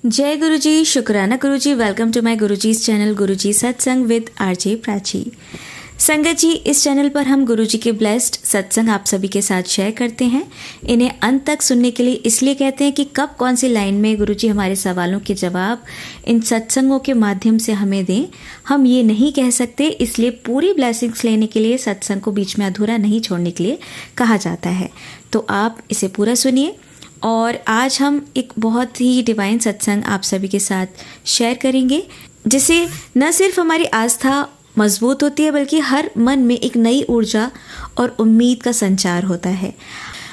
जय गुरु जी, शुक्राना गुरु जी। Welcome to my Guru जी's channel गुरु जी सत्संग विद आरजे प्राची। संगत जी, इस चैनल पर हम गुरु जी के ब्लेस्ड सत्संग आप सभी के साथ शेयर करते हैं। इन्हें अंत तक सुनने के लिए इसलिए कहते हैं कि कब कौन सी लाइन में गुरु जी हमारे सवालों के जवाब इन सत्संगों के माध्यम से हमें दें, हम ये नहीं कह सकते। इसलिए पूरी ब्लेसिंग्स लेने के लिए सत्संग को बीच में अधूरा नहीं छोड़ने के लिए कहा जाता है। तो आप इसे पूरा सुनिए। और आज हम एक बहुत ही डिवाइन सत्संग आप सभी के साथ शेयर करेंगे, जिससे न सिर्फ हमारी आस्था मजबूत होती है बल्कि हर मन में एक नई ऊर्जा और उम्मीद का संचार होता है।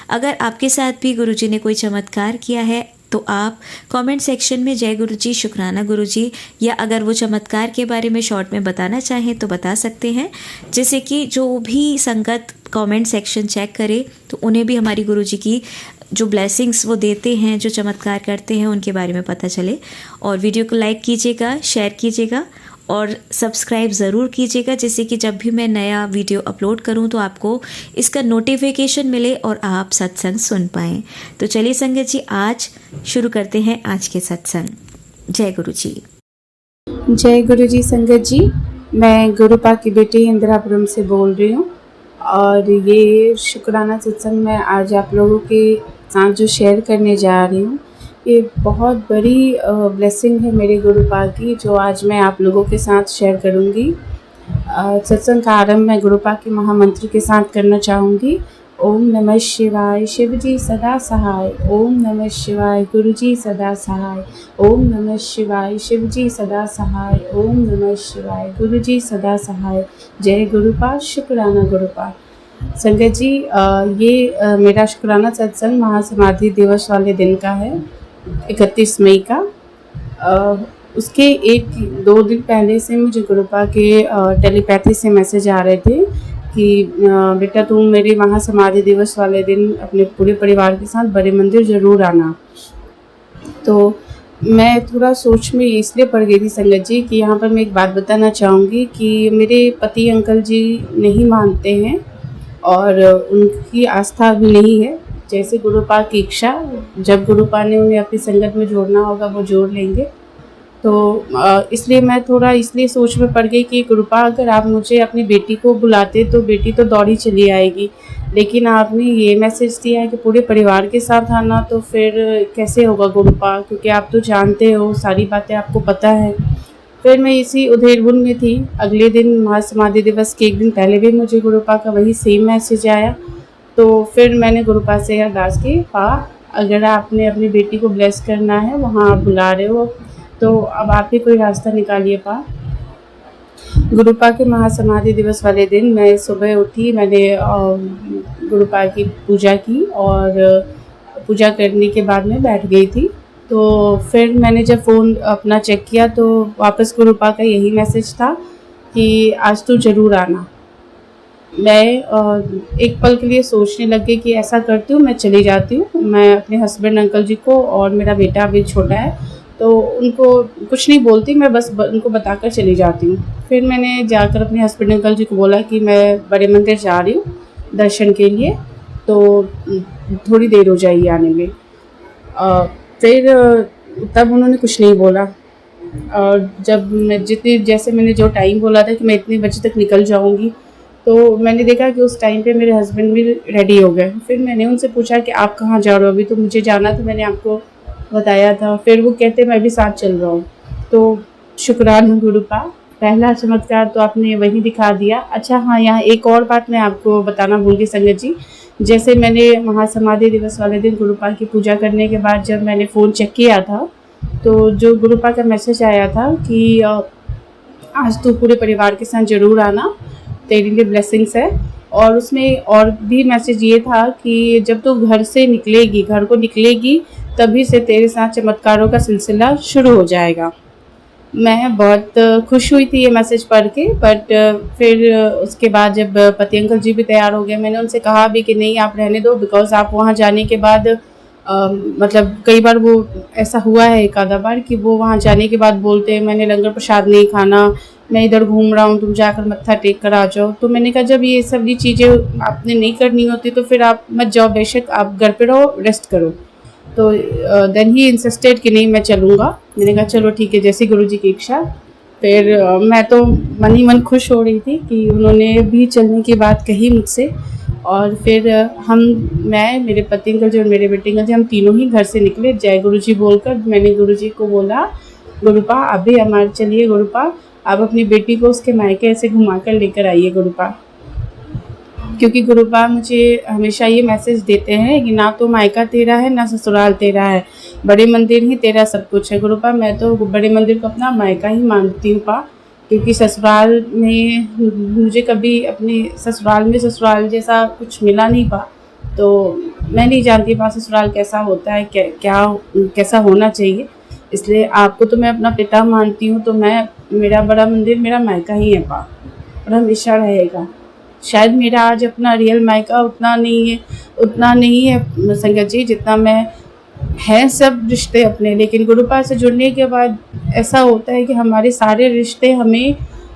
अगर आपके साथ भी गुरुजी ने कोई चमत्कार किया है तो आप कमेंट सेक्शन में जय गुरु जी, शुक्राना गुरु जी, या अगर वो चमत्कार के बारे में शॉर्ट में बताना चाहें तो बता सकते हैं, जिससे कि जो भी संगत कमेंट सेक्शन चेक करे तो उन्हें भी हमारी गुरु जी की जो ब्लेसिंग्स वो देते हैं, जो चमत्कार करते हैं, उनके बारे में पता चले। और वीडियो को लाइक कीजिएगा, शेयर कीजिएगा और सब्सक्राइब ज़रूर कीजिएगा, जिससे कि जब भी मैं नया वीडियो अपलोड करूं तो आपको इसका नोटिफिकेशन मिले और आप सत्संग सुन पाएँ। तो चलिए संगत जी, आज शुरू करते हैं आज के सत्संग। जय गुरु जी। जय गुरु जी। संगत जी, मैं गुरुपा की बेटी इंदिरापुरम से बोल रही हूँ और ये शुक्राना सत्संग मैं आज आप लोगों के साथ जो शेयर करने जा रही हूँ, ये बहुत बड़ी ब्लेसिंग है मेरे गुरुपा की, जो आज मैं आप लोगों के साथ शेयर करूँगी। सत्संग का आरंभ मैं गुरुपा के महामंत्र के साथ करना चाहूँगी। ओम नमः शिवाय, शिव जी सदा सहाय। ओम नमः शिवाय, गुरु जी सदा सहाय। ओम नमः शिवाय, शिव जी सदा सहाय। ओम नमः शिवाय, गुरु जी सदा सहाय। जय गुरुपा, शुक्राना गुरुपा। संगत जी, ये मेरा शुक्राना सत्संग महासमाधि दिवस वाले दिन का है, 31 मई का। उसके 1-2 दिन पहले से मुझे गुरुपा के टेलीपैथी से मैसेज आ रहे थे कि बेटा तुम मेरे महासमाधि दिवस वाले दिन अपने पूरे परिवार के साथ बड़े मंदिर ज़रूर आना। तो मैं थोड़ा सोच में इसलिए पड़ गई थी संगत जी कि यहाँ पर मैं एक बात बताना चाहूँगी कि मेरे पति अंकल जी नहीं मानते हैं और उनकी आस्था भी नहीं है। जैसे गुरुपा की इच्छा, जब गुरुपा ने उन्हें अपनी संगत में जोड़ना होगा वो जोड़ लेंगे। तो इसलिए मैं थोड़ा इसलिए सोच में पड़ गई कि गुरुपा, अगर आप मुझे अपनी बेटी को बुलाते तो बेटी तो दौड़ी चली आएगी, लेकिन आपने ये मैसेज दिया है कि पूरे परिवार के साथ आना, तो फिर कैसे होगा गुरुपा, क्योंकि आप तो जानते हो, सारी बातें आपको पता है। फिर मैं इसी उधेड़बुन में थी। अगले दिन महासमाधि दिवस के 1 दिन पहले भी मुझे गुरुपा का वही सेम मैसेज आया। तो फिर मैंने गुरुपा से अरदास की, अगर आपने अपनी बेटी को ब्लेस करना है, वहाँ आप बुला रहे हो, तो अब आप ही कोई रास्ता निकालिए। गुरुपा के महासमाधि दिवस वाले दिन मैं सुबह उठी, मैंने गुरुपा की पूजा की और पूजा करने के बाद मैं बैठ गई थी। तो फिर मैंने जब फ़ोन अपना चेक किया तो वापस गुरुपा का यही मैसेज था कि आज तो ज़रूर आना। मैं एक पल के लिए सोचने लग गई कि ऐसा करती हूँ, मैं चली जाती हूँ। मैं अपने हस्बैंड अंकल जी को, और मेरा बेटा अभी छोटा है तो उनको कुछ नहीं बोलती, मैं बस उनको बताकर चली जाती हूँ। फिर मैंने जाकर अपने हस्बैंड अंकल जी को बोला कि मैं बड़े मंदिर जा रही हूँ दर्शन के लिए, तो थोड़ी देर हो जाएगी आने में। फिर तब उन्होंने कुछ नहीं बोला। और जब मैं जैसे मैंने जो टाइम बोला था कि मैं इतने बजे तक निकल जाऊँगी, तो मैंने देखा कि उस टाइम पे मेरे हस्बैंड भी रेडी हो गए। फिर मैंने उनसे पूछा कि आप कहाँ जा रहे हो? अभी तो मुझे जाना था, मैंने आपको बताया था। फिर वो कहते मैं भी साथ चल रहा हूँ। तो शुक्राना गुरुपा, पहला चमत्कार तो आपने वही दिखा दिया। अच्छा हाँ, यहाँ एक और बात मैं आपको बताना भूल गई संगत जी। जैसे मैंने महासमाधि दिवस वाले दिन गुरुपा की पूजा करने के बाद जब मैंने फ़ोन चेक किया था, तो जो गुरुपा का मैसेज आया था कि आज तो पूरे परिवार के साथ ज़रूर आना, तेरे लिए ब्लेसिंग्स है। और उसमें और भी मैसेज ये था कि जब तो घर को निकलेगी तभी से तेरे साथ चमत्कारों का सिलसिला शुरू हो जाएगा। मैं बहुत खुश हुई थी ये मैसेज पढ़ के। बट फिर उसके बाद जब पति अंकल जी भी तैयार हो गए, मैंने उनसे कहा भी कि नहीं आप रहने दो, बिकॉज़ आप वहाँ जाने के बाद मतलब कई बार वो ऐसा हुआ है एक आधा बार कि वो वहाँ जाने के बाद बोलते हैं मैंने लंगर प्रसाद नहीं खाना, मैं इधर घूम रहा हूँ, तुम जाकर मत्था टेक कर आ जाओ। तो मैंने कहा जब ये चीज़ें आपने नहीं करनी होती तो फिर आप मत जाओ, बेशक आप घर पे रहो, रेस्ट करो। तो देन ही इंसिस्टेड कि नहीं मैं चलूँगा। मैंने कहा चलो ठीक है, जैसी गुरुजी की इच्छा। फिर मैं तो मन ही मन खुश हो रही थी कि उन्होंने भी चलने की बात कही मुझसे। और फिर मैं, मेरे पति अंकल जी और मेरे बेटे अंकल जी, हम तीनों ही घर से निकले जय गुरुजी बोलकर। मैंने गुरुजी को बोला, गुरुपा अभी हमारे चलिए गुरुपा, आप अपनी बेटी को उसके मायके ऐसे घुमा कर लेकर आइए गुरुपा। क्योंकि गुरुपा मुझे हमेशा ये मैसेज देते हैं कि ना तो मायका तेरा है ना ससुराल तेरा है, बड़े मंदिर ही तेरा सब कुछ है गुरुपा। मैं तो बड़े मंदिर को अपना मायका ही मानती हूँ पा, क्योंकि ससुराल में मुझे कभी अपने ससुराल में ससुराल जैसा कुछ मिला नहीं पा। तो मैं नहीं जानती पा ससुराल कैसा होता है, क्या कैसा होना चाहिए। इसलिए आपको तो मैं अपना पिता मानती हूँ, तो मेरा बड़ा मंदिर मेरा मायका ही है पा, और हमेशा रहेगा। शायद मेरा आज अपना रियल मायका उतना नहीं है संगत जी जितना मैं है सब रिश्ते अपने। लेकिन गुरुपा से जुड़ने के बाद ऐसा होता है कि हमारे सारे रिश्ते हमें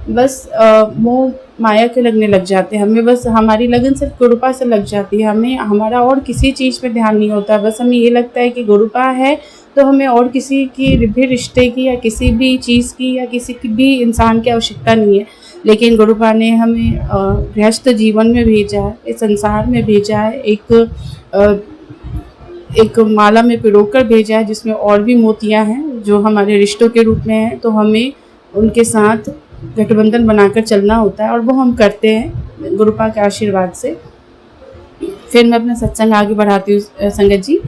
बस मोह माया के लगने लग जाते हैं। हमें बस हमारी लगन सिर्फ गुरुपा से लग जाती है, हमें हमारा और किसी चीज़ पे ध्यान नहीं होता। बस हमें ये लगता है कि गुरुपा है तो हमें और किसी की भी रिश्ते की या किसी भी चीज़ की या किसी की भी इंसान की आवश्यकता नहीं है। लेकिन गुरुपा ने हमें गृहस्थ जीवन में भेजा है, इस संसार में भेजा है, एक माला में पिरोकर भेजा है जिसमें और भी मोतियां हैं जो हमारे रिश्तों के रूप में हैं। तो हमें उनके साथ गठबंधन बनाकर चलना होता है, और वो हम करते हैं गुरुपा के आशीर्वाद से। फिर मैं अपना सत्संग आगे बढ़ाती हूँ संगत जी।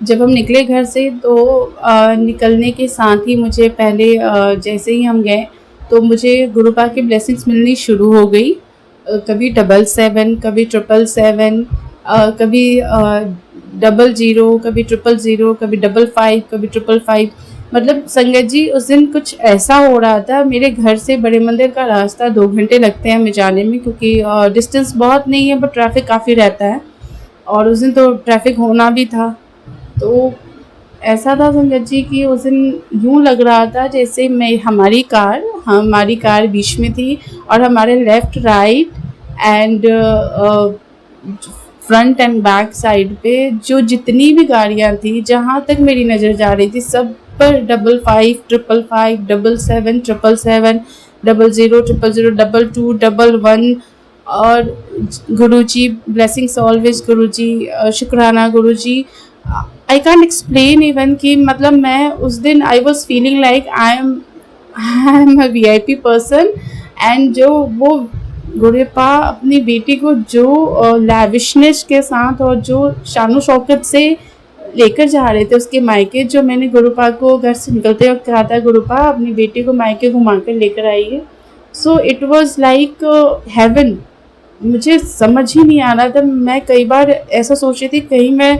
जब हम निकले घर से तो निकलने के साथ ही मुझे पहले जैसे ही हम गए तो मुझे गुरुपा की ब्लेसिंग्स मिलनी शुरू हो गई। कभी 777, कभी 777, कभी 00, कभी 000, कभी 55, कभी 555। मतलब संगत जी उस दिन कुछ ऐसा हो रहा था, मेरे घर से बड़े मंदिर का रास्ता 2 घंटे लगते हैं हमें जाने में, क्योंकि डिस्टेंस बहुत नहीं है बट ट्रैफिक काफ़ी रहता है, और उस दिन तो ट्रैफिक होना भी था। तो ऐसा था संगत जी कि उस दिन यूँ लग रहा था जैसे हमारी कार बीच में थी, और हमारे left right and front end back side पे जो जितनी भी गाड़ियाँ थी, जहाँ तक मेरी नज़र जा रही थी, सब पर 55, 555, 77, 777, 00, 000, 22, 11। और गुरुजी ब्लेसिंग्स ऑलवेज, गुरुजी शुक्राना गुरुजी। आई कैंट एक्सप्लेन इवन कि मतलब मैं उस दिन I was feeling like I am a VIP person. And जो वो गुरुपा अपनी बेटी को जो लैविशनेस के साथ और जो शानो शौकत से लेकर जा रहे थे उसके मायके, जो मैंने गुरुपा को घर से निकलते वक्त कहा था गुरुपा अपनी बेटी को मायके घुमा कर लेकर आइए। सो इट वॉज लाइक हेवन। मुझे समझ ही नहीं आ रहा था। मैं कई बार ऐसा सोच रही थी कहीं मैं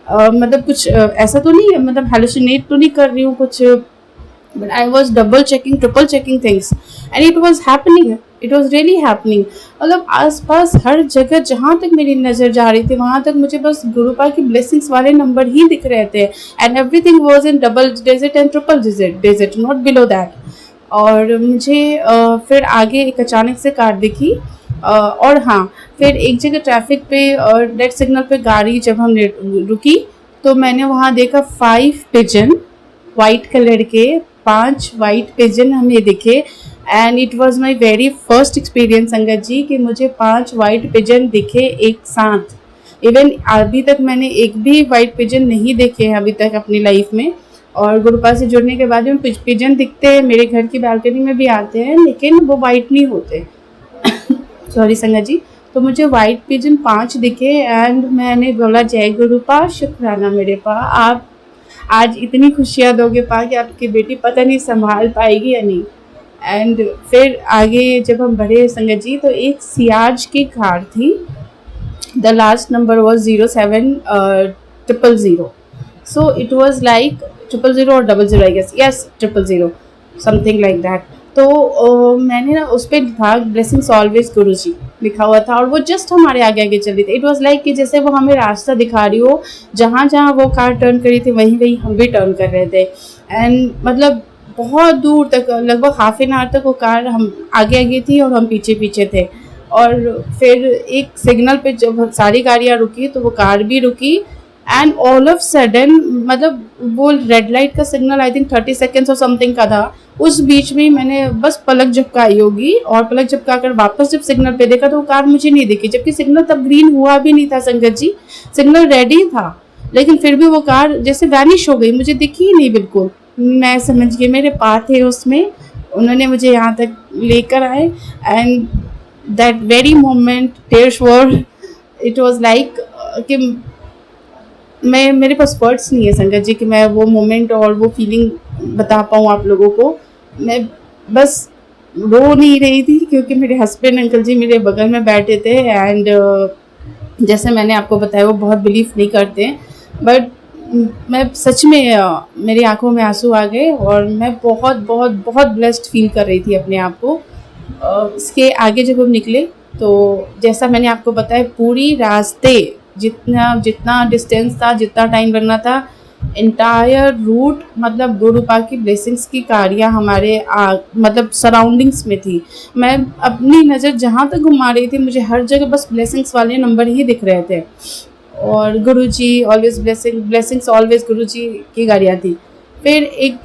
मतलब कुछ ऐसा तो नहीं है, मतलब हेलुसिनेट तो नहीं कर रही हूँ कुछ, but I was double checking, triple checking things, and it was happening, it was really happening. मतलब आसपास हर जगह जहाँ तक मेरी नज़र जा रही थी वहाँ तक मुझे बस गुरुपा की ब्लेसिंग्स वाले नंबर ही दिख रहे थे, and everything was in double digit and triple digit, not below that. और मुझे फिर आगे एक अचानक से कार दिखी, और हाँ, फिर एक जगह ट्रैफिक पे और रेड सिग्नल पे गाड़ी जब हम रुकी तो मैंने वहाँ देखा 5 पिजन, वाइट कलर के 5 वाइट पिजन हमें दिखे। And it was my very first experience संगत जी कि मुझे 5 वाइट पिजन दिखे एक साथ। इवन अभी तक मैंने एक भी वाइट पिजन नहीं देखे हैं अभी तक अपनी लाइफ में। और गुरुपा से जुड़ने के बाद में पिजन दिखते हैं, मेरे घर की बालकनी में भी आते हैं, लेकिन वो वाइट नहीं होते सॉरी संगत जी। तो मुझे वाइट पिजन 5 दिखे, एंड मैंने बोला जय गुरुपा, शुक्राना मेरे पा, आप आज इतनी खुशियाँ दोगे पा कि आपकी बेटी पता नहीं संभाल पाएगी या नहीं। एंड फिर आगे जब हम बढ़े संगत जी तो एक सियाज की कार थी, the last number was 07000। So it was like 000 और 00 I guess, yes 000 something like that. तो मैंने ना उस पर था ब्लेसिंग्स ऑलवेज गुरुजी लिखा हुआ था, और वो जस्ट हमारे आगे आगे चल रही थी। इट वॉज लाइक कि जैसे वो हमें रास्ता दिखा रही हो, जहाँ जहाँ वो कार टर्न करी थी वहीं वहीं हम भी टर्न कर रहे थे। एंड मतलब बहुत दूर तक, लगभग हाफ एन आवर तक वो कार हम आगे आगे थी और हम पीछे पीछे थे। और फिर एक सिग्नल पे जब सारी गाड़ियाँ रुकी तो वो कार भी रुकी, एंड ऑल ऑफ सडन मतलब वो रेड लाइट का सिग्नल आई थिंक 30 सेकेंड्स और समथिंग का था। उस बीच में मैंने बस पलक झपकाई होगी और पलक झपका कर वापस जब सिग्नल पे देखा तो वो कार मुझे नहीं दिखी, जबकि सिग्नल तब ग्रीन हुआ भी नहीं था संगत जी, सिग्नल रेड ही था, लेकिन फिर भी वो कार जैसे वैनिश हो गई, मुझे दिखी ही नहीं बिल्कुल। मैं समझ गई मेरे पास थे उसमें, उन्होंने मुझे यहाँ तक लेकर आए and that very moment tears were, it was like कि मैं, मेरे पास वर्ड्स नहीं है संगत जी कि मैं वो मोमेंट और वो फीलिंग बता पाऊँ आप लोगों को। मैं बस रो नहीं रही थी क्योंकि मेरे हस्बैंड अंकल जी मेरे बगल में बैठे थे एंड जैसे मैंने आपको बताया वो बहुत बिलीव नहीं करते हैं, बट मैं सच में मेरी आंखों में आंसू आ गए और मैं बहुत बहुत बहुत ब्लेस्ड फील कर रही थी अपने आप को। इसके आगे जब हम निकले तो जैसा मैंने आपको बताया पूरी रास्ते जितना जितना डिस्टेंस था, जितना टाइम लगना था, इंटायर रूट मतलब गुरु पाक की ब्लेसिंग्स की कारियाँ हमारे मतलब सराउंडिंग्स में थी। मैं अपनी नज़र जहाँ तक घुमा रही थी मुझे हर जगह बस ब्लेसिंग्स वाले नंबर ही दिख रहे थे और गुरुजी ऑलवेज ब्लेसिंग्स ऑलवेज गुरुजी की गाड़ियाँ थी। फिर एक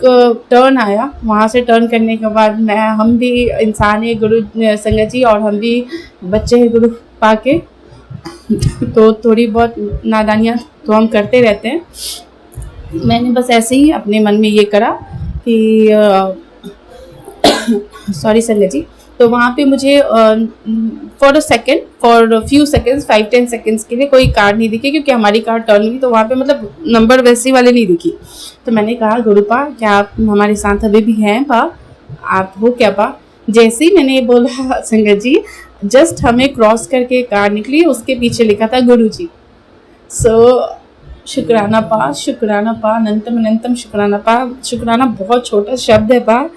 टर्न आया, वहाँ से टर्न करने के बाद हम भी इंसान है गुरु संगत जी और हम भी बच्चे हैं गुरु पाक के, तो थोड़ी बहुत नादानियाँ तो हम करते रहते हैं। मैंने बस ऐसे ही अपने मन में ये करा कि सॉरी संगत जी, तो वहाँ पे मुझे फॉर फ्यू सेकेंड्स 5-10 सेकेंड्स के लिए कोई कार नहीं दिखी क्योंकि हमारी कार टर्न हुई, तो वहाँ पे मतलब नंबर वैसे वाले नहीं दिखी। तो मैंने कहा गुरुपा क्या आप हमारे साथ अभी भी हैं पा, आप हो क्या पा? जैसे ही मैंने ये बोला संगत जी, जस्ट हमें क्रॉस करके कार निकली, उसके पीछे लिखा था गुरुजी। सो शुक्राना पा अनंतम अनंतम शुक्राना पा। शुक्राना बहुत छोटा शब्द है पा,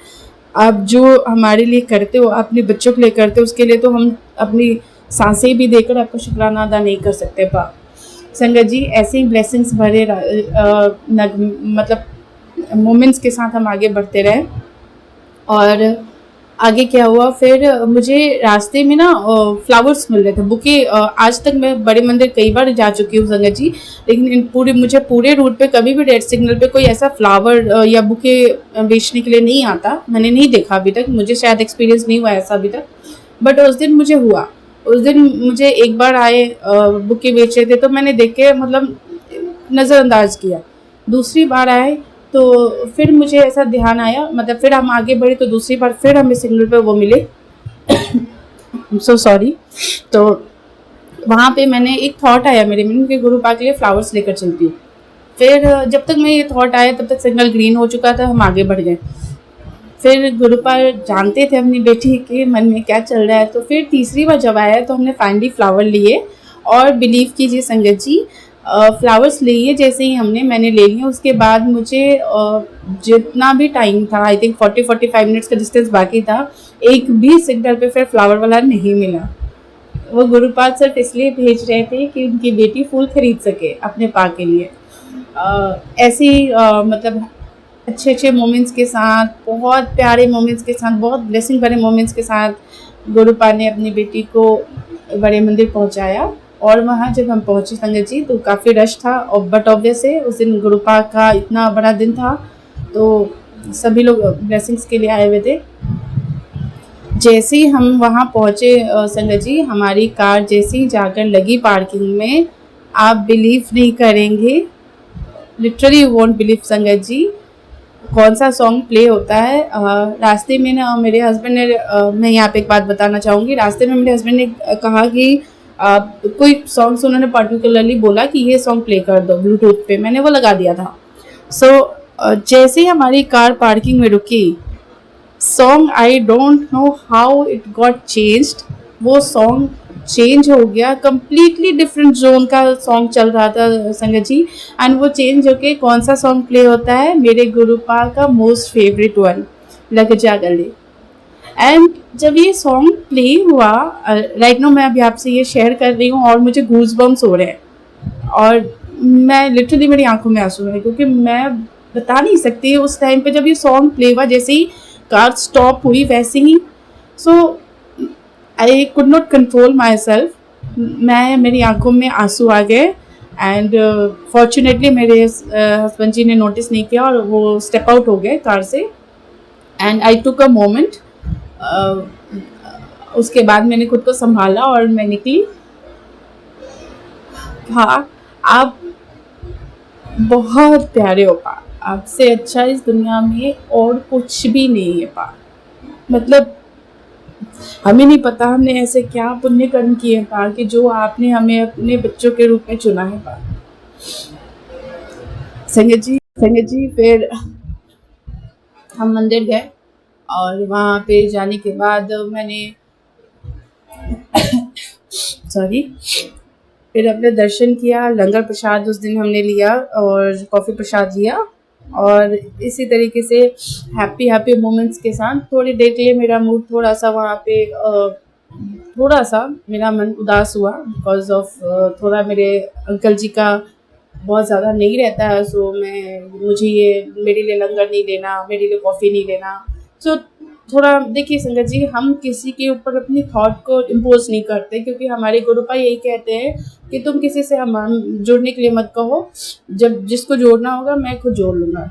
आप जो हमारे लिए करते हो, अपने बच्चों के लिए करते हो, उसके लिए तो हम अपनी सांसें भी देकर आपका शुक्राना अदा नहीं कर सकते पा। संगत जी ऐसे ही ब्लेसिंग्स भरे मतलब मोमेंट्स के साथ हम आगे बढ़ते रहे। और आगे क्या हुआ, फिर मुझे रास्ते में ना फ्लावर्स मिल रहे थे, बुके। आज तक मैं बड़े मंदिर कई बार जा चुकी हूँ संगत जी, लेकिन मुझे पूरे रूट पे कभी भी रेड सिग्नल पे कोई ऐसा फ्लावर या बुके बेचने के लिए नहीं आता, मैंने नहीं देखा अभी तक, मुझे शायद एक्सपीरियंस नहीं हुआ ऐसा अभी तक। बट उस दिन मुझे हुआ, उस दिन मुझे एक बार आए बुके बेच रहे थे तो मैंने देख के मतलब नज़रअंदाज किया। दूसरी बार आए तो फिर मुझे ऐसा ध्यान आया, मतलब फिर हम आगे बढ़े तो दूसरी बार फिर हमें सिग्नल पे वो मिले सो सॉरी। तो वहाँ पे मैंने एक थॉट आया मेरे मन में कि गुरु पाक के लिए फ्लावर्स लेकर चलती हूँ। फिर जब तक मैं ये थॉट आया तब तक सिग्नल ग्रीन हो चुका था, हम आगे बढ़ गए। फिर गुरु पाक जानते थे अपनी बेटी के मन में क्या चल रहा है, तो फिर तीसरी बार जब आया तो हमने फाइनली फ्लावर लिए और बिलीव कीजिए संगत जी, फ्लावर्स लिए जैसे ही मैंने ले लिया, उसके बाद मुझे जितना भी टाइम था, आई थिंक 40-45 मिनट्स का डिस्टेंस बाकी था, एक भी सिग्नल पे फिर फ्लावर वाला नहीं मिला। वो गुरुपाद सिर्फ इसलिए भेज रहे थे कि उनकी बेटी फूल खरीद सके अपने पा के लिए। ऐसे ही मतलब अच्छे अच्छे मोमेंट्स के साथ, बहुत प्यारे मोमेंट्स के साथ, बहुत ब्लेसिंग भरे मोमेंट्स के साथ गुरुपा ने अपनी बेटी को बड़े मंदिर पहुंचाया। और वहाँ जब हम पहुँचे संगत जी तो काफ़ी रश था, और बट ऑब्वियस है उस दिन गुरुपा का इतना बड़ा दिन था तो सभी लोग ब्लेसिंग्स के लिए आए हुए थे। जैसे ही हम वहाँ पहुँचे संगत जी, हमारी कार जैसे ही जाकर लगी पार्किंग में, आप बिलीव नहीं करेंगे, लिटरली यू वोंट बिलीव संगत जी, कौन सा सॉन्ग प्ले होता है। रास्ते में ना मेरे हस्बैंड ने मैं यहाँ पे एक बात बताना चाहूँगी, रास्ते में मेरे हस्बैंड ने कहा कि कोई सॉन्ग्स उन्होंने पर्टिकुलरली बोला कि ये सॉन्ग प्ले कर दो ब्लूटूथ पे, मैंने वो लगा दिया था। सो जैसे ही हमारी कार पार्किंग में रुकी, song I don't know how it got changed, वो सॉन्ग चेंज हो गया, कम्प्लीटली डिफरेंट जोन का सॉन्ग चल रहा था संगत जी। एंड वो चेंज होके कौन सा सॉन्ग प्ले होता है, मेरे गुरुपा का मोस्ट फेवरेट वन, लग जा गले। एंड जब ये सॉन्ग प्ले हुआ, राइट नो मैं अभी आपसे ये शेयर कर रही हूँ और मुझे गूज बम्स हो रहे हैं और मैं लिटरली मेरी आंखों में आंसू है, क्योंकि मैं बता नहीं सकती उस टाइम पे जब ये सॉन्ग प्ले हुआ, जैसे ही कार स्टॉप हुई वैसे ही so I could not control myself, मेरी आंखों में आंसू आ गए। एंड फॉर्चुनेटली मेरे हस्बैंड जी ने नोटिस नहीं किया और वो स्टेप आउट हो गए कार से। And I took a moment, उसके बाद मैंने खुद को संभाला और मैं निकली। हाँ, आप बहुत प्यारे हो पा, आपसे अच्छा इस दुनिया में और कुछ भी नहीं है पा। मतलब हमें नहीं पता हमने ऐसे क्या पुण्य कर्म किए हैं पा कि जो आपने हमें अपने बच्चों के रूप में चुना है पा। संगत जी फिर हम मंदिर गए और वहाँ पे जाने के बाद मैंने सॉरी फिर अपने दर्शन किया, लंगर प्रसाद उस दिन हमने लिया और कॉफ़ी प्रसाद लिया। और इसी तरीके से हैप्पी हैप्पी मोमेंट्स के साथ थोड़ी देर के लिए मेरा मूड थोड़ा सा वहाँ पे थोड़ा सा मेरा मन उदास हुआ बिकॉज ऑफ थोड़ा मेरे अंकल जी का बहुत ज़्यादा नहीं रहता है। सो मुझे ये मेरे लिए लंगर नहीं लेना, मेरे लिए कॉफ़ी नहीं लेना। सो थोड़ा देखिए संगत जी, हम किसी के ऊपर अपनी थॉट को इम्पोज नहीं करते क्योंकि हमारे गुरुपा यही कहते हैं कि तुम किसी से हम जुड़ने के लिए मत कहो, जब जिसको जोड़ना होगा मैं खुद जोड़ लूँगा।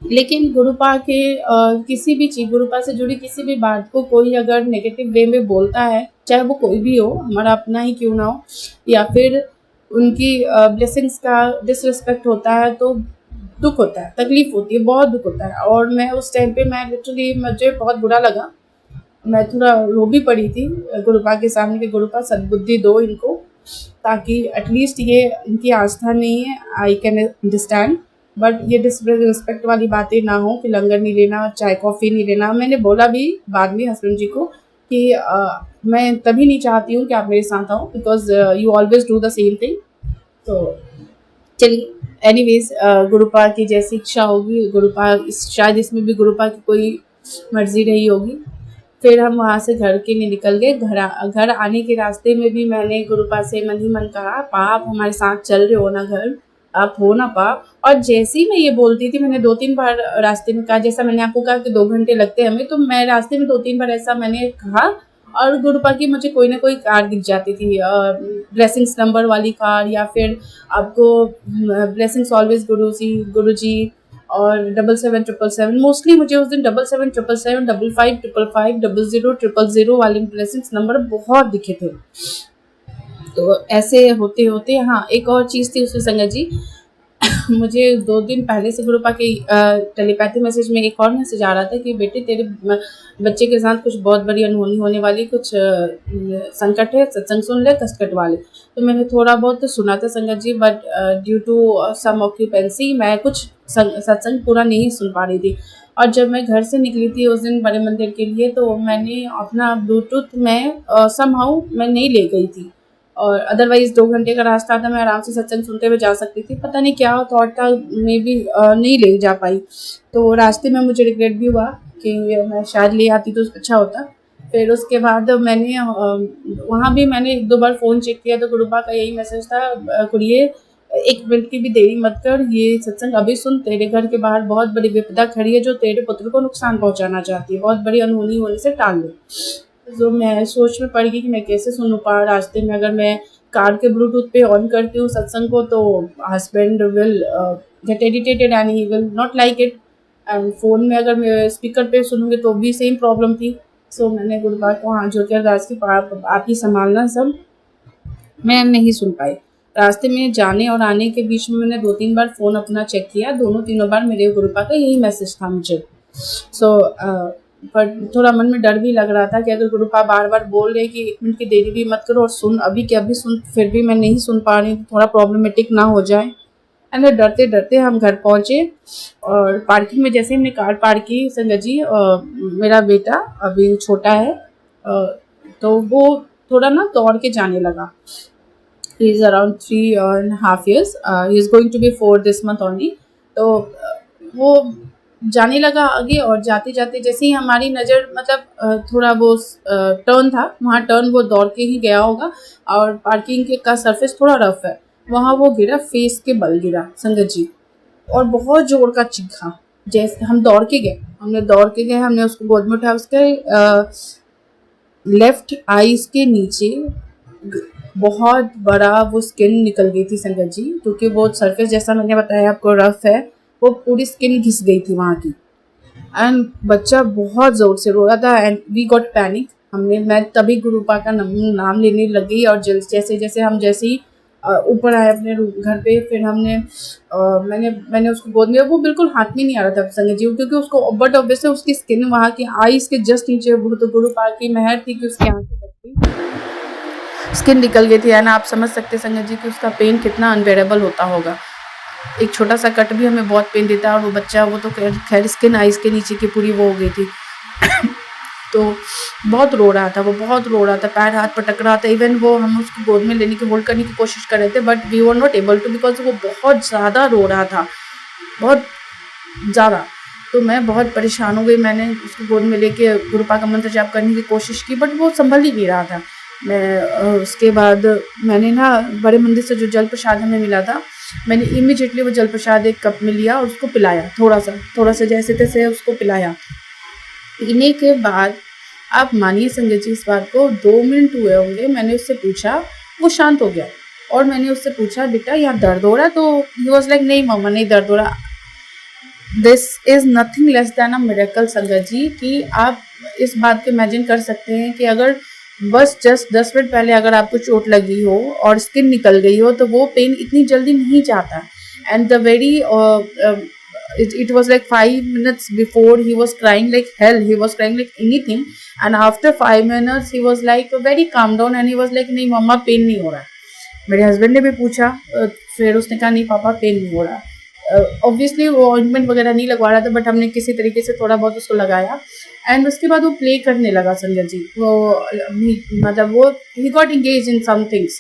लेकिन गुरुपा के किसी भी चीज़, गुरुपा से जुड़ी किसी भी बात को कोई अगर नेगेटिव वे में बोलता है, चाहे वो कोई भी हो, हमारा अपना ही क्यों ना हो, या फिर उनकी ब्लेसिंग्स का डिसरिस्पेक्ट होता है तो दुख होता है, तकलीफ होती है, बहुत दुख होता है। और मैं उस टाइम पे मैं लिटरली मुझे बहुत बुरा लगा, मैं थोड़ा रो भी पड़ी थी गुरुपा के सामने कि गुरुपा सद्बुद्धि दो इनको, ताकि एटलीस्ट ये इनकी आस्था नहीं है, आई कैन अंडरस्टैंड, बट ये डिसरिस्पेक्ट वाली बातें ना हो कि लंगर नहीं लेना, चाय कॉफ़ी नहीं लेना। मैंने बोला भी बाद में हस्बैंड जी को कि मैं तभी नहीं चाहती हूँ कि आप मेरे साथ आओ because you always do the same thing. तो चलिए एनीवेज, गुरुपा की जैसी इच्छा होगी, गुरुपा शायद इसमें भी गुरुपा की कोई मर्जी रही होगी। फिर हम वहाँ से घर के लिए निकल गए। घर आने के रास्ते में भी मैंने गुरुपा से मन ही मन कहा, पा आप हमारे साथ चल रहे हो ना, घर आप हो ना पा। और जैसे ही मैं ये बोलती थी, मैंने 2-3 बार रास्ते में कहा, जैसा मैंने आपको कहा कि 2 घंटे लगते हैं हमें, तो मैं रास्ते में 2-3 बार ऐसा मैंने कहा और गुरुपा की मुझे कोई ना कोई कार दिख जाती थी, ब्लेसिंग्स नंबर वाली कार, या फिर आपको ब्लेसिंग्स ऑलवेज गुरु जी और 7777। मोस्टली मुझे उस दिन 7777, 5555, 0000 वाले ब्लेसिंग्स नंबर बहुत दिखे थे। तो ऐसे होते होते, हाँ एक और चीज़ थी उसमें संगत जी, मुझे 2 दिन पहले से गुरुपा के टेलीपैथी मैसेज में एक और मैसेज आ रहा था कि बेटे तेरे बच्चे के साथ कुछ बहुत बड़ी अनहोनी होने वाली, कुछ संकट है, सत्संग सुन ले, कष्ट कटवा ले। तो मैंने थोड़ा बहुत तो सुना था संगत जी, but due to some occupancy मैं कुछ सत्संग पूरा नहीं सुन पा रही थी। और जब मैं घर से निकली थी उस दिन बड़े मंदिर के लिए, तो मैंने अपना ब्लूटूथ में समहाउ मैं नहीं ले गई थी, और अदरवाइज़ 2 घंटे का रास्ता था, मैं आराम से सत्संग सुनते हुए जा सकती थी। पता नहीं क्या थॉट था, मे बी नहीं ले जा पाई। तो रास्ते में मुझे रिग्रेट भी हुआ कि मैं शायद ले आती तो अच्छा होता। फिर उसके बाद मैंने वहाँ भी मैंने 1-2 बार फ़ोन चेक किया तो गुरुपा का यही मैसेज था, कुड़िए 1 मिनट की भी देरी मत कर, ये सत्संग अभी सुन, तेरे घर के बाहर बहुत बड़ी विपदा खड़ी है जो तेरे पुत्र को नुकसान पहुँचाना चाहती है, बहुत बड़ी अनहोनी होने से टाल ले। तो मैं सोच में पड़ गई कि मैं कैसे सुनूँ पा रास्ते में, अगर मैं कार के ब्लूटूथ पे ऑन करती हूँ सत्संग को तो husband will get irritated and he will not like it, and phone में अगर मैं स्पीकर पे सुनूँगी तो भी सेम प्रॉब्लम थी। सो मैंने गुरुपा को हाथ जोड़ के अरदास की, आप ही संभालना सब। मैं नहीं सुन पाई। रास्ते में जाने और आने के बीच में मैंने 2-3 बार फ़ोन अपना चेक किया, दोनों तीनों बार मेरे गुरुपा का यही मैसेज था मुझे। सो पर थोड़ा मन में डर भी लग रहा था कि अगर गुरुपा बार बार बोल रहे कि 1 मिनट की देरी भी मत करो और सुन अभी के अभी सुन, फिर भी मैं नहीं सुन पा रही, थोड़ा प्रॉब्लमेटिक ना हो जाए। एंड डरते डरते हम घर पहुँचे और पार्किंग में जैसे हमने कार पार्क की संगत जी, मेरा बेटा अभी छोटा है, तो वो थोड़ा ना दौड़ के जाने लगा। He is around 3.5 years. He is going to be 4 this month only. तो वो जाने लगा आगे, और जाते जाते जैसे ही हमारी नज़र मतलब थोड़ा वो टर्न था, वहाँ टर्न वो दौड़ के ही गया होगा, और पार्किंग का सरफेस थोड़ा रफ है, वहाँ वो गिरा, फेस के बल गिरा संगत जी, और बहुत जोर का चीखा। जैसे हम दौड़ के गए, हमने उसको गोद में उठाया, उसके लेफ्ट आईज के नीचे बहुत बड़ा वो स्किन निकल गई थी संगत जी, क्योंकि वो सरफेस जैसा मैंने बताया आपको रफ है, वो पूरी स्किन घिस गई थी वहाँ की। एंड बच्चा बहुत ज़ोर से रो रहा था एंड वी गॉट पैनिक। मैं तभी गुरुपा का नाम लेने लग गई, और जैसे ही ऊपर आए अपने घर पे, फिर मैंने उसको गोद में, वो बिल्कुल हाथ में नहीं आ रहा था संगत जी, क्योंकि उसको बट ऑब्वियसली उसकी स्किन वहाँ की आईज के जस्ट नीचे, वो तो गुरुपा की मेहर थी कि उसकी आंखें बच गई, स्किन निकल गई थी। एंड आप समझ सकते हैं संगत जी कि उसका पेन कितना अनबेरेबल होता होगा। एक छोटा सा कट भी हमें बहुत पेन देता है, और वो बच्चा, वो तो खैर स्किन आइज के नीचे की पूरी वो हो गई थी। तो बहुत रो रहा था, वो बहुत रो रहा था, पैर हाथ पटक रहा था। इवन वो, हम उसको गोद में लेने की, होल्ड करने की कोशिश कर रहे थे, but we were not able to, because वो बहुत ज़्यादा रो रहा था, बहुत ज़्यादा। तो मैं बहुत परेशान हो गई। मैंने उसको गोद में लेके गुरुपा का मंत्र जाप करने की कोशिश की, बट वो संभल ही नहीं रहा था। उसके बाद मैंने ना बड़े मंदिर से जो जल प्रसाद हमें मिला था, मैंने इमीडिएटली वो जल प्रसाद एक कप में लिया और उसको पिलाया, थोड़ा सा जैसे तैसे उसको पिलाया। पीने के बाद आप मानिए संजय जी इस बात को, 2 मिनट हुए होंगे, मैंने उससे पूछा, वो शांत हो गया। और मैंने उससे पूछा, बेटा यहाँ दर्द हो रहा है? तो ही वॉज लाइक, नहीं मम्मा नहीं दर्द हो रहा। This is nothing less than a miracle संगत जी, कि आप इस बात को इमेजिन कर सकते हैं कि अगर बस जस्ट 10 मिनट पहले अगर आपको चोट लगी हो और स्किन निकल गई हो, तो वो पेन इतनी जल्दी नहीं जाता। And the very it was like 5 minutes before he was crying like hell, he was crying like anything, and after 5 minutes he was like very calm down and he was like, नहीं मम्मा pen नहीं हो रहा। मेरे husband ने भी पूछा, फिर उसने कहा नहीं पापा पेन नहीं हो रहा। ऑब्वियसली वो ऑइंटमेंट वगैरह नहीं लगवा रहा था, बट हमने किसी तरीके से थोड़ा बहुत उसको लगाया। एंड उसके बाद वो प्ले करने लगा संजय जी, वो मतलब वो ही got engage in some things,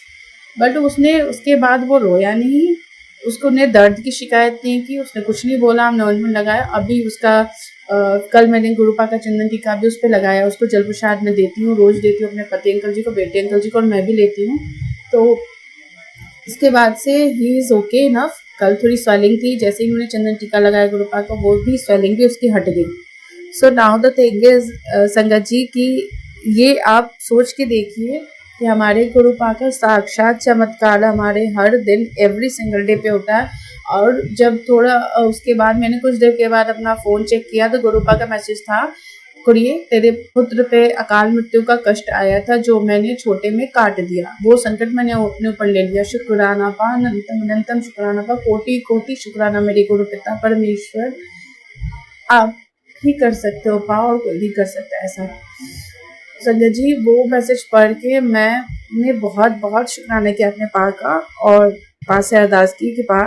but उसने उसके बाद वो रोया नहीं, उसको ने दर्द की शिकायत नहीं की, उसने कुछ नहीं बोला। हमने ऑइंटमेंट लगाया, अभी उसका कल मैंने गुरुपा का चंदन टीका भी उस पर लगाया, उसको जल प्रसाद में देती हूँ, रोज़ देती हूँ अपने पति अंकल जी को, बेटे अंकल जी को, और मैं भी लेती हूँ। तो इसके बाद से ही इज़ ओके इनफ। कल थोड़ी स्वेलिंग थी, जैसे ही मैंने चंदन टीका लगाया गुरुपा को, वो भी स्वेलिंग भी उसकी हट गई। So now the thing is संगत जी कि ये आप सोच के देखिए कि हमारे गुरुपा का साक्षात चमत्कार हमारे हर दिन एवरी सिंगल डे पे होता है। और जब थोड़ा उसके बाद मैंने कुछ देर के बाद अपना फ़ोन चेक किया, तो गुरुपा का मैसेज था, कुड़िए तेरे पुत्र पे अकाल मृत्यु का कष्ट आया था, जो मैंने छोटे में काट दिया, वो संकट मैंने अपने ऊपर ले लिया। शुक्राना पा, अनंतम अनंतम शुक्राना पा, कोटि कोटि शुक्राना मेरे गुरु पिता परमेश्वर। आप ही कर सकते हो पा, और कोई भी कर सकता है ऐसा। संजय जी वो मैसेज पढ़ के मैंने बहुत बहुत शुक्राना किया अपने पा का, और पा से अरदास की कि पा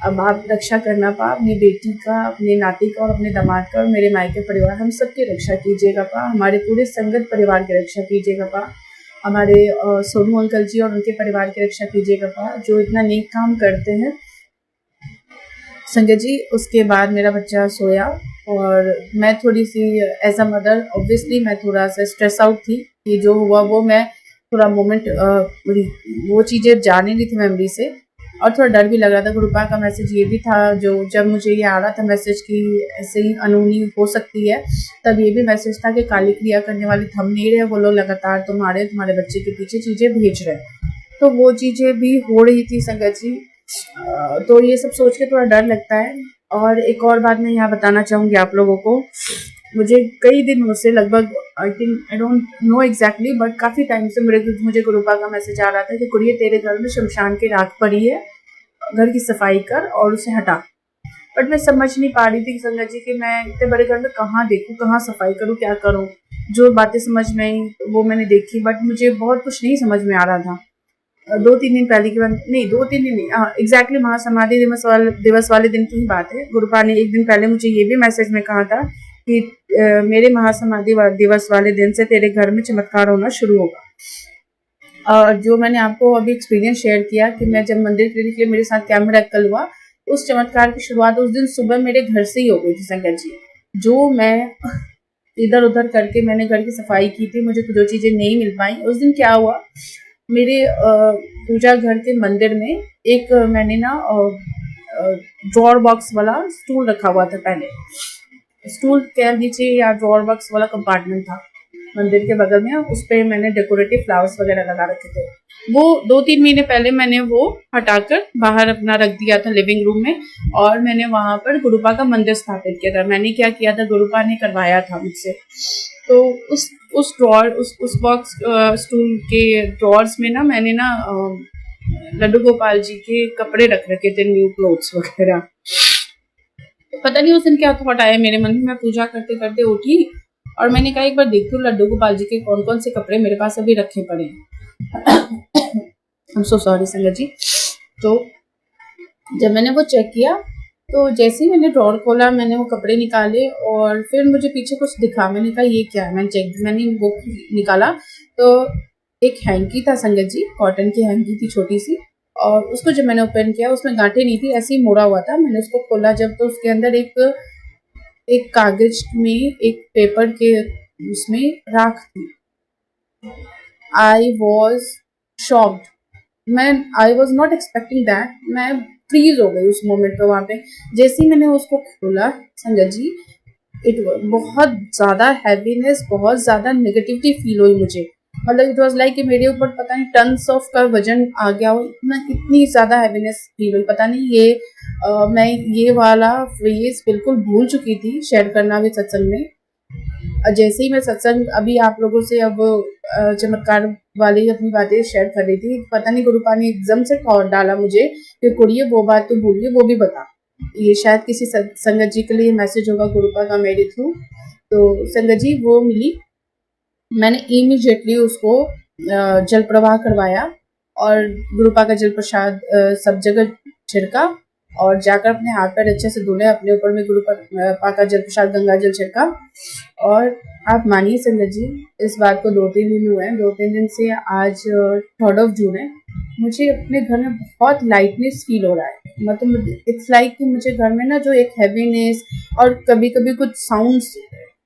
अब आप रक्षा करना पा, अपनी बेटी का, अपने नाती का, और अपने दामाद का, और मेरे मायके परिवार, हम सबकी रक्षा कीजिएगा पा, हमारे पूरे संगत परिवार की रक्षा कीजिएगा पा, हमारे सोनू अंकल जी और उनके परिवार की रक्षा कीजिएगा पा, जो इतना नेक काम करते हैं। संजय जी उसके बाद मेरा बच्चा सोया, और मैं थोड़ी सी एज अ मदर ऑब्वियसली मैं थोड़ा सा स्ट्रेस आउट थी कि जो हुआ वो मैं थोड़ा मोमेंट वो चीज़ें जा नहीं रही थी मेमोरी से, और थोड़ा डर भी लग रहा था। गुरुपा का मैसेज ये भी था, जो जब मुझे ये आ रहा था मैसेज की ऐसे ही अनहोनी हो सकती है, तब ये भी मैसेज था कि काली क्रिया करने वाले थम नहीं रहे, वो लोग लगातार तुम्हारे बच्चे के पीछे चीज़ें भेज रहे हैं। तो वो चीज़ें भी हो रही थी संगत जी। तो ये सब सोच के थोड़ा डर लगता है। और एक और बात मैं यहाँ बताना चाहूँगी आप लोगों को, मुझे कई दिनों से, लगभग I don't know exactly, but काफ़ी टाइम से मुझे गुरुपा का मैसेज आ रहा था कि कुड़िए तेरे घर में शमशान की राख पड़ी है, घर की सफाई कर और उसे हटा। बट मैं समझ नहीं पा रही थी संगत जी कि मैं इतने बड़े घर में कहाँ देखूँ, कहाँ सफाई करूँ, क्या करूँ। जो बातें समझ में आई वो मैंने देखी, बट मुझे बहुत कुछ नहीं समझ में आ रहा था। 2-3 दिन पहले की बात नहीं, 2-3 दिन नहीं, एग्जैक्टली महासमाधि दिवस वाले दिन की ही बात है। गुरुपा ने एक दिन पहले मुझे ये भी मैसेज में कहा था कि मेरे महासमाधि दिवस वाले दिन से तेरे घर में चमत्कार होना शुरू होगा। और जो मैंने आपको अभी एक्सपीरियंस शेयर किया कि मैं जब मंदिर के लिए मेरे साथ कैमरा एक्कल हुआ, उस चमत्कार की शुरुआत उस दिन सुबह मेरे घर से ही हो गई थी संगत जी। जो मैं इधर उधर करके मैंने घर की सफाई की थी, मुझे जो चीज़ें नहीं मिल पाई, उस दिन क्या हुआ, मेरे पूजा घर के मंदिर में एक मैंने ना ड्रॉअर बॉक्स वाला स्टूल रखा हुआ था। पहले स्टूल के नीचे या ड्रॉअर बॉक्स वाला कंपार्टमेंट था, मंदिर के बगल में, उस पर मैंने डेकोरेटिव फ्लावर्स वगैरह लगा रखे थे। वो 2-3 महीने पहले मैंने वो हटाकर बाहर अपना रख दिया था लिविंग रूम में, और मैंने वहां पर गुरुपा का मंदिर स्थापित किया था। मैंने क्या किया था, गुरुपा ने करवाया था मुझसे। तो उस ड्रॉर उस बॉक्स स्टूल के ड्रॉर्स में ना मैंने ना लड्डू गोपाल जी के कपड़े रख रखे थे, न्यू क्लोथ्स वगैरह। पता नहीं उस दिन क्या थॉट आया मेरे मन में, मैं पूजा करते करते उठी और मैंने कहा एक बार देखती हूँ लड्डू गोपाल जी के कौन कौन से कपड़े मेरे पास अभी रखे पड़े हैं। I'm so sorry संगत जी। तो जब मैंने वो चेक किया तो जैसे ही मैंने ड्रॉर खोला, मैंने वो कपड़े निकाले और फिर मुझे पीछे कुछ दिखा। मैंने कहा ये क्या है, मैंने वो निकाला तो एक हैंकी था संगत जी, कॉटन की हैंकी थी छोटी सी, और उसको जब मैंने ओपन किया उसमें गांठें नहीं थी, ऐसे ही मोड़ा हुआ था। मैंने उसको खोला जब, तो उसके अंदर एक कागज में, एक पेपर के उसमें राख थी। I was shocked, I was not expecting that. मैं फ्रीज हो गई उस मोमेंट पे वहाँ पे। जैसे ही मैंने उसको खोला संगत जी, बहुत ज़्यादा हैवीनेस, बहुत ज़्यादा नेगेटिविटी फील हुई मुझे। मतलब इट वॉज लाइक कि मेरे ऊपर पता नहीं टन्स ऑफ का वजन आ गया हो, इतनी ज़्यादा हैवीनेस फील हुई। पता नहीं मैं ये वाला फ्रेज बिल्कुल भूल चुकी थी शेयर करना भी सत्संग में। जैसे ही मैं सत्संग अभी आप लोगों से अब चमत्कार वाली अपनी बातें शेयर कर रही थी, पता नहीं गुरुपा ने एकदम से थॉट डाला मुझे कि कुड़िए वो बात तो भूलिए, वो भी बता। ये शायद किसी संगत जी के लिए मैसेज होगा गुरुपा का मेरे थ्रू। तो संगत जी वो मिली, मैंने इमीडिएटली उसको जल प्रवाह करवाया और गुरुपा का जल प्रसाद सब जगह छिड़का और जाकर अपने हाथ पैर अच्छे से धुले, अपने ऊपर में गुरुपा का जल प्रसाद गंगा जल छिड़का। और आप मानिए संगत जी, इस बात को 2-3 दिन हुए हैं, 2-3 दिन से आज 3 जून है, मुझे अपने घर में बहुत लाइटनेस फील हो रहा है। मतलब इट्स लाइक कि मुझे घर में ना जो एक हैवीनेस और कभी कभी कुछ साउंड्स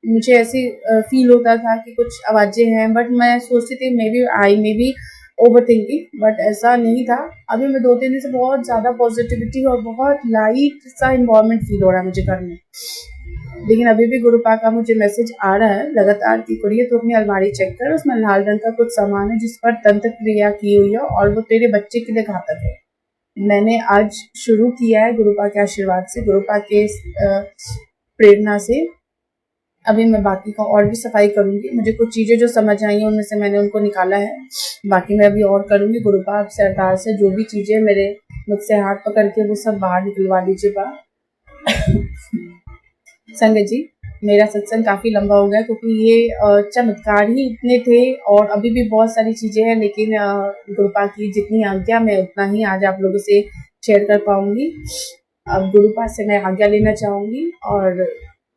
मुझे ऐसे फील होता था कि कुछ आवाज़ें हैं, बट मैं सोचती थी may be over thinking, but ऐसा नहीं था। अभी मैं 2-3 दिन से बहुत ज़्यादा पॉजिटिविटी और बहुत लाइट सा इन्वायरमेंट फील हो रहा है मुझे घर में। लेकिन अभी भी गुरुपा का मुझे मैसेज आ रहा है लगातार कि कुड़िए तो अपनी अलमारी चेक कर, उसमें लाल रंग का कुछ सामान है जिस पर तंत्र क्रिया की हुई है और वो तेरे बच्चे के लिए घातक है। मैंने आज शुरू किया है गुरुपा के आशीर्वाद से, गुरुपा के प्रेरणा से। अभी मैं बाकी का और भी सफाई करूंगी। मुझे कुछ चीज़ें जो समझ आई हैं उनमें से मैंने उनको निकाला है, बाकी मैं अभी और करूंगी। गुरुपा आपसे अरदास है, जो भी चीज़ें मेरे मुझसे हाथ पकड़ के वो सब बाहर निकलवा दीजिएगा। संगत जी मेरा सत्संग काफ़ी लंबा हो गया क्योंकि ये चमत्कार ही इतने थे और अभी भी बहुत सारी चीज़ें हैं, लेकिन गुरुपा की जितनी आज्ञा मैं उतना ही आज आप लोगों से शेयर कर पाऊंगी। अब गुरुपा से मैं आज्ञा लेना चाहूँगी और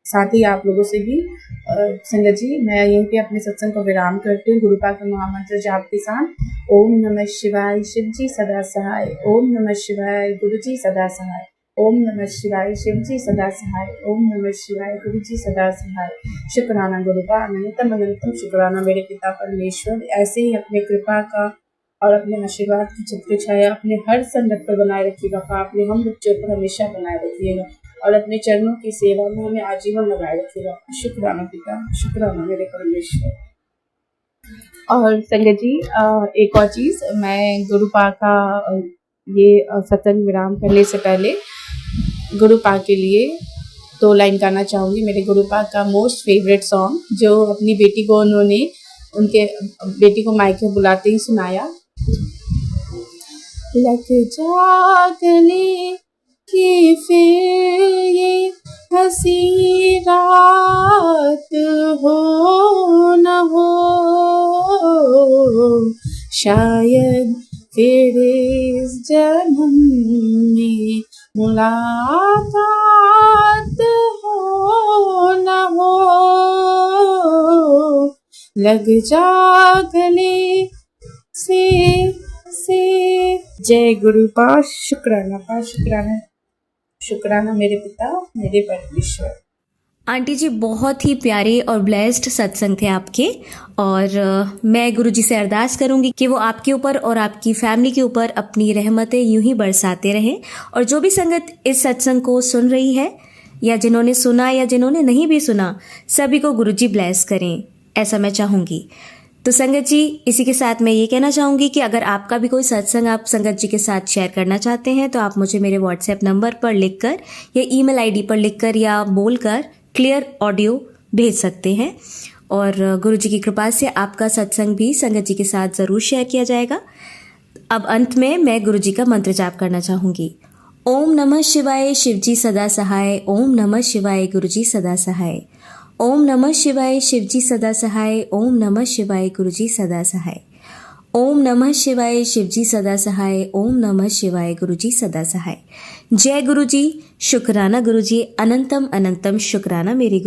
साथ ही आप लोगों से भी। संगत जी मैं यहीं पे अपने सत्संग को विराम करती हूँ गुरुपा का महामंत्र जाप के साथ। ओम नमः शिवाय, शिव जी सदा सहाय। ओम नमः शिवाय, गुरु जी सदा सहाय। ओम नमः शिवाय, शिव जी सदा सहाय। ओम नमः शिवाय, गुरु जी सदा सहाय। शुक्राना गुरुपा, अनंतम अनंतम शुक्राना मेरे पिता परमेश्वर। ऐसे ही अपने कृपा का और अपने आशीर्वाद की छत्र छाया अपने हर संगत पर बनाए रखिएगा, अपने हम बच्चों पर हमेशा बनाए रखिएगा और अपने चरणों की सेवा में हमें आजीवन लगाए रखिएगा। शुक्राना पिता, शुक्राना मेरे परमेश्वर। और संगत जी एक और चीज़, मैं गुरुपा का ये सत्संग विराम करने से पहले गुरुपा के लिए 2 लाइन गाना चाहूँगी। मेरे गुरुपा का मोस्ट फेवरेट सॉन्ग जो अपनी बेटी को उन्होंने उनके बेटी को मायके बुलाते ही सुनाया। लग जा गले कि फिर ये हंसी रात हो न हो, शायद फिर इस जन्म में मुलाकात हो न हो। लग जा गले से जय गुरुपा। शुक्राना शुक्राना शुक्राना मेरे पिता, मेरे परमेश्वर। आंटी जी बहुत ही प्यारे और ब्लेस्ड सत्संग थे आपके, और मैं गुरुजी से अरदास करूंगी कि वो आपके ऊपर और आपकी फैमिली के ऊपर अपनी रहमतें यूं ही बरसाते रहें। और जो भी संगत इस सत्संग को सुन रही है या जिन्होंने सुना या जिन्होंने नहीं भी सुना, सभी को गुरुजी ब्लेस करें। ऐसा मैं चाहूँगी। तो संगत जी, इसी के साथ मैं ये कहना चाहूँगी कि अगर आपका भी कोई सत्संग आप संगत जी के साथ शेयर करना चाहते हैं तो आप मुझे मेरे व्हाट्सएप नंबर पर लिखकर या ईमेल आईडी पर लिखकर या बोलकर क्लियर ऑडियो भेज सकते हैं और गुरुजी की कृपा से आपका सत्संग भी संगत जी के साथ ज़रूर शेयर किया जाएगा। अब अंत में मैं गुरुजी का मंत्र जाप करना चाहूँगी। ओम नमः शिवाय, शिवजी सदा सहाय। ओम नमः शिवाय, गुरुजी सदा सहाय। ओम नमः शिवाय, शिवजी सदा सहाय। ओम नमः शिवाय, गुरुजी सदा सहाय। ओम नमः शिवाय, शिवजी सदा सहाय। ओम नमः शिवाय, गुरुजी सदा सहाय। जय गुरुजी, शुक्राना गुरुजी, अनंतम अनंतम शुक्राना मेरे गुरु।